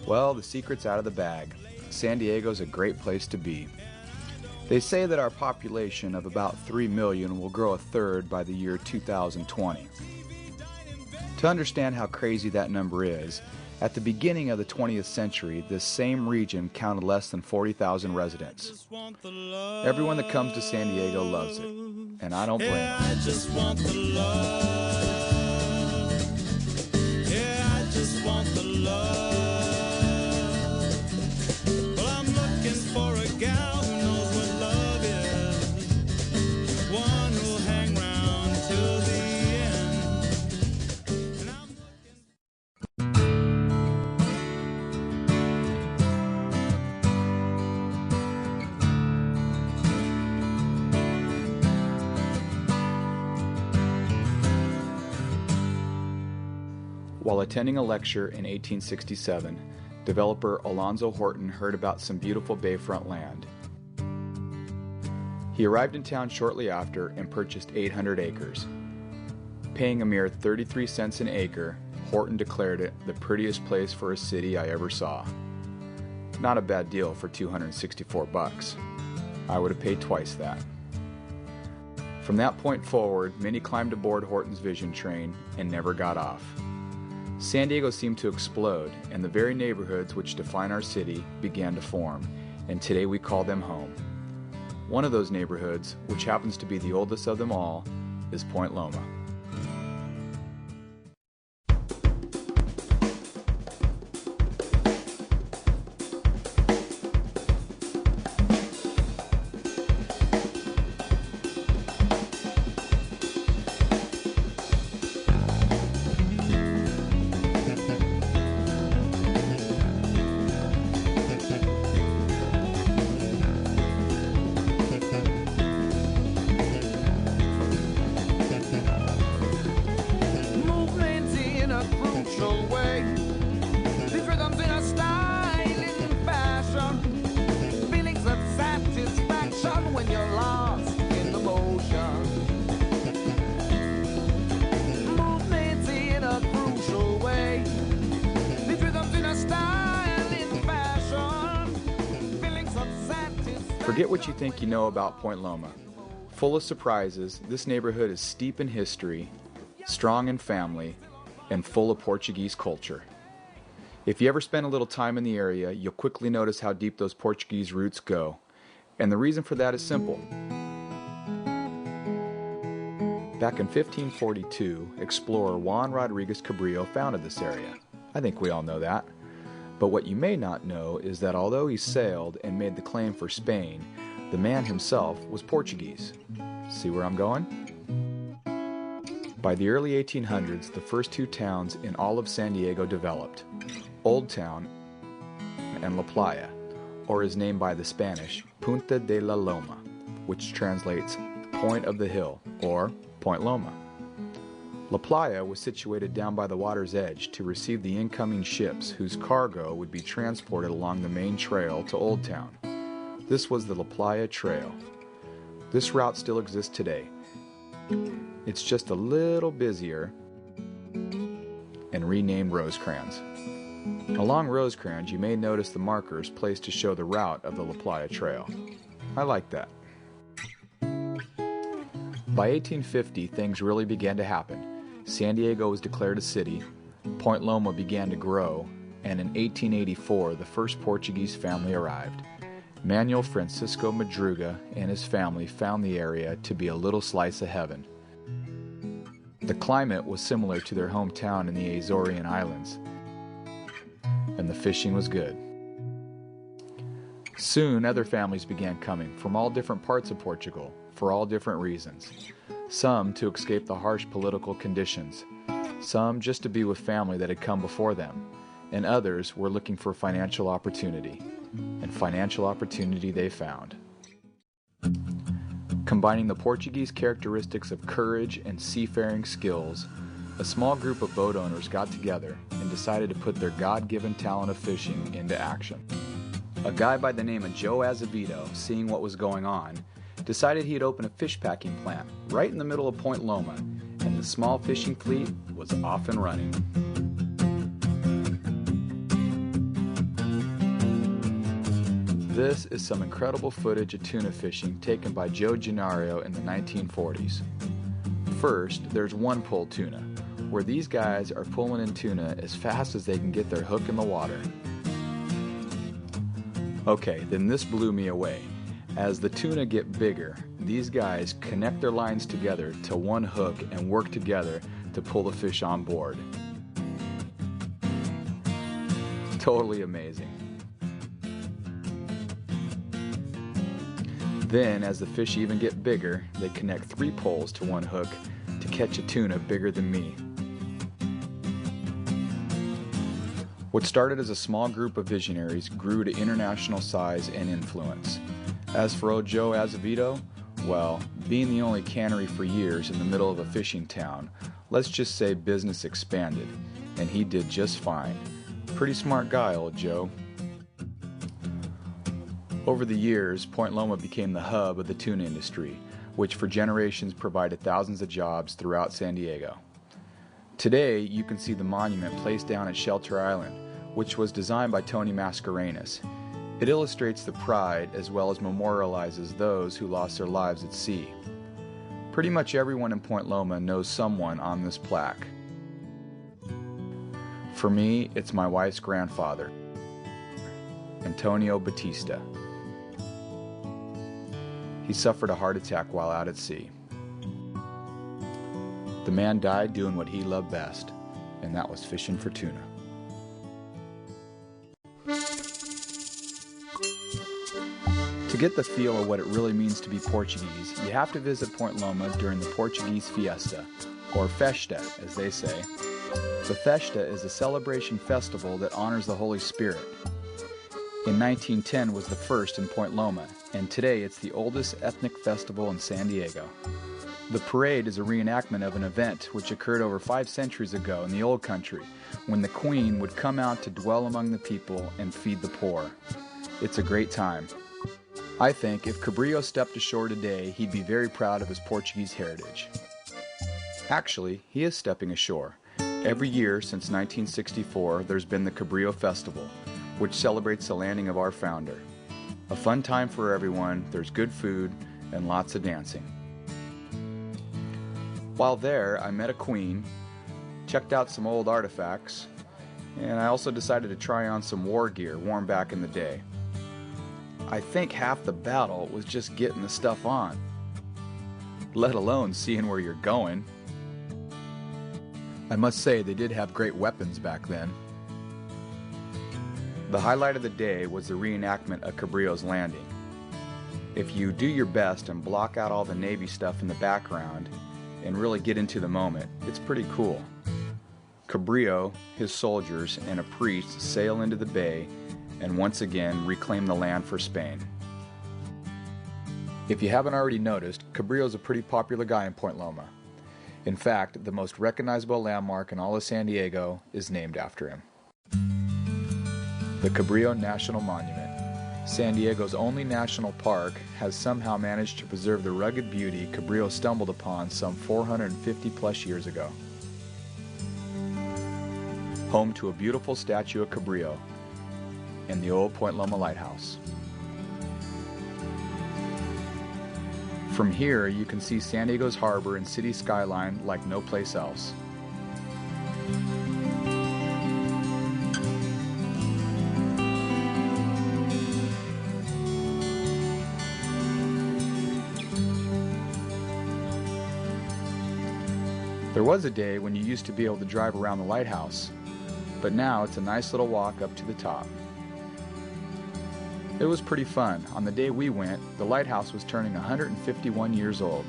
Well, the secret's out of the bag. San Diego's a great place to be. They say that our population of about 3 million will grow a third by the year 2020. To understand how crazy that number is, at the beginning of the 20th century, this same region counted less than 40,000 residents. Everyone that comes to San Diego loves it, and I don't blame them. I just want the love. Yeah, I just want the love. Well, I'm looking for a gal who knows what love is. One who'll hang round till the end. And I'm While attending a lecture in 1867, developer Alonzo Horton heard about some beautiful bayfront land. He arrived in town shortly after and purchased 800 acres. Paying a mere 33 cents an acre, Horton declared it the prettiest place for a city I ever saw. Not a bad deal for 264 bucks. I would have paid twice that. From that point forward, many climbed aboard Horton's vision train and never got off. San Diego seemed to explode, and the very neighborhoods which define our city began to form, and today we call them home. One of those neighborhoods, which happens to be the oldest of them all, is Point Loma. Forget what you think you know about Point Loma. Full of surprises, this neighborhood is steep in history, strong in family, and full of Portuguese culture. If you ever spend a little time in the area, you'll quickly notice how deep those Portuguese roots go. And the reason for that is simple. Back in 1542, explorer Juan Rodriguez Cabrillo founded this area. I think we all know that. But what you may not know is that although he sailed and made the claim for Spain, the man himself was Portuguese. See where I'm going? By the early 1800s, the first two towns in all of San Diego developed, Old Town and La Playa, or is named by the Spanish Punta de la Loma, which translates Point of the Hill, or Point Loma. La Playa was situated down by the water's edge to receive the incoming ships whose cargo would be transported along the main trail to Old Town. This was the La Playa Trail. This route still exists today. It's just a little busier and renamed Rosecrans. Along Rosecrans, you may notice the markers placed to show the route of the La Playa Trail. I like that. By 1850, things really began to happen. San Diego was declared a city, Point Loma began to grow, and in 1884 the first Portuguese family arrived. Manuel Francisco Madruga and his family found the area to be a little slice of heaven. The climate was similar to their hometown in the Azorian Islands, and the fishing was good. Soon other families began coming from all different parts of Portugal, for all different reasons. Some to escape the harsh political conditions, some just to be with family that had come before them, and others were looking for financial opportunity, and financial opportunity they found. Combining the Portuguese characteristics of courage and seafaring skills, a small group of boat owners got together and decided to put their God-given talent of fishing into action. A guy by the name of Joe Azevedo, seeing what was going on, decided he'd open a fish packing plant right in the middle of Point Loma, and the small fishing fleet was off and running. This is some incredible footage of tuna fishing taken by Joe Gennaro in the 1940s. First, there's one pull tuna, where these guys are pulling in tuna as fast as they can get their hook in the water. Okay, then this blew me away. As the tuna get bigger, these guys connect their lines together to one hook and work together to pull the fish on board. Totally amazing. Then, as the fish even get bigger, they connect 3 poles to one hook to catch a tuna bigger than me. What started as a small group of visionaries grew to international size and influence. As for old Joe Azevedo, well, being the only cannery for years in the middle of a fishing town, let's just say business expanded, and he did just fine. Pretty smart guy, old Joe. Over the years, Point Loma became the hub of the tuna industry, which for generations provided thousands of jobs throughout San Diego. Today, you can see the monument placed down at Shelter Island, which was designed by Tony Mascarenas. It illustrates the pride as well as memorializes those who lost their lives at sea. Pretty much everyone in Point Loma knows someone on this plaque. For me, it's my wife's grandfather, Antonio Batista. He suffered a heart attack while out at sea. The man died doing what he loved best, and that was fishing for tuna. To get the feel of what it really means to be Portuguese, you have to visit Point Loma during the Portuguese Fiesta, or Festa, as they say. The Festa is a celebration festival that honors the Holy Spirit. In 1910 was the first in Point Loma, and today it's the oldest ethnic festival in San Diego. The parade is a reenactment of an event which occurred over 5 centuries ago in the old country, when the Queen would come out to dwell among the people and feed the poor. It's a great time. I think if Cabrillo stepped ashore today, he'd be very proud of his Portuguese heritage. Actually, he is stepping ashore. Every year since 1964, there's been the Cabrillo Festival, which celebrates the landing of our founder. A fun time for everyone, there's good food, and lots of dancing. While there, I met a queen, checked out some old artifacts, and I also decided to try on some war gear worn back in the day. I think half the battle was just getting the stuff on, let alone seeing where you're going. I must say they did have great weapons back then. The highlight of the day was the reenactment of Cabrillo's landing. If you do your best and block out all the Navy stuff in the background and really get into the moment, it's pretty cool. Cabrillo, his soldiers, and a priest sail into the bay and once again reclaim the land for Spain. If you haven't already noticed, Cabrillo's a pretty popular guy in Point Loma. In fact, the most recognizable landmark in all of San Diego is named after him. The Cabrillo National Monument, San Diego's only national park, has somehow managed to preserve the rugged beauty Cabrillo stumbled upon some 450 plus years ago. Home to a beautiful statue of Cabrillo and the old Point Loma Lighthouse. From here, you can see San Diego's harbor and city skyline like no place else. There was a day when you used to be able to drive around the lighthouse, but now it's a nice little walk up to the top. It was pretty fun. On the day we went, the lighthouse was turning 151 years old.